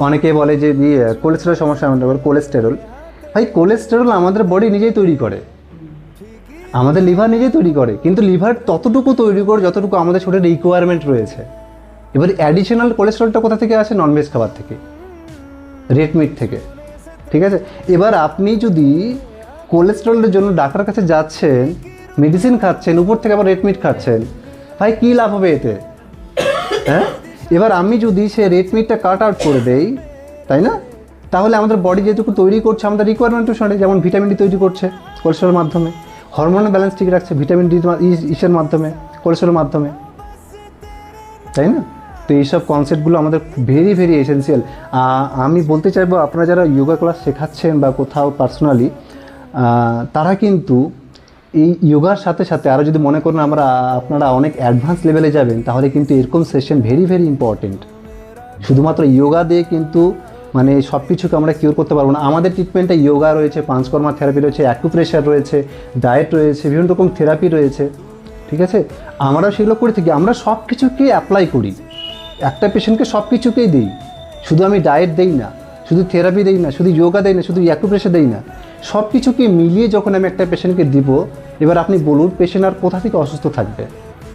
অনেকে বলে যে কোলেস্টেরল সমস্যা, আমাদের কোলেস্টেরল, ভাই কোলেস্টেরল আমাদের বডি নিজেই তৈরি করে, আমাদের লিভার নিজেই তৈরি করে, কিন্তু লিভার ততটুকু তৈরি করে যতটুকু আমাদের শরীরে রিকোয়ারমেন্ট রয়েছে। এবার অ্যাডিশনাল কোলেস্টেরলটা কোথা থেকে আসে? ননভেজ খাবার থেকে, রেড মিট থেকে, ঠিক আছে। এবার আপনি যদি কোলেস্টেরলের জন্য ডাক্তারের কাছে যাচ্ছেন, মেডিসিন খাচ্ছেন, উপর থেকে আবার রেড মিট খাচ্ছেন, ভাই কী লাভ হবে এতে? হ্যাঁ, এবার আমি যদি সে রেড মিটটা কাট আউট করে দেই, তাই না, তাহলে আমাদের বডি যেটুকু তৈরি করছে আমাদের রিকোয়ারমেন্ট অনুসারে, যেমন ভিটামিন ডি তৈরি করছে কোলেস্টেরলের মাধ্যমে, হরমোনাল ব্যালেন্স ঠিক রাখছে ভিটামিন ডি ইসের মাধ্যমে, কোলেস্টেরলের মাধ্যমে, তাই না? তো এইসব কনসেপ্টগুলো আমাদের ভেরি ভেরি এসেন্সিয়াল। আমি বলতে চাইবো, আপনারা যারা যোগা ক্লাস শেখাচ্ছেন বা কোথাও পার্সোনালি, তারা কিন্তু এই যোগার সাথে সাথে আরও যদি মনে করেন আপনারা অনেক অ্যাডভান্স লেভেলে যাবেন, তাহলে কিন্তু এরকম সেশন ভেরি ভেরি ইম্পর্টেন্ট। শুধুমাত্র যোগা দিয়ে কিন্তু মানে সব কিছুকে আমরা কিওর করতে পারবো না। আমাদের ট্রিটমেন্টে যোগা রয়েছে, পাঁচকর্মা থেরাপি রয়েছে, অ্যাকুপ্রেশার রয়েছে, ডায়েট রয়েছে, বিভিন্ন রকম থেরাপি রয়েছে, ঠিক আছে। আমরা সেগুলো করে থাকি, আমরা সব কিছুকে অ্যাপ্লাই করি, একটা পেশেন্টকে সব কিছুকেই দিই। শুধু আমি ডায়েট দেই না, শুধু থেরাপি দেই না, শুধু যোগা দেই না, শুধু অ্যাকুপ্রেশার দেই না, সব কিছুকে মিলিয়ে যখন আমি একটা পেশেন্টকে দিব, এবার আপনি বলুন পেশেন্ট আর কোথা থেকে অসুস্থ থাকবে?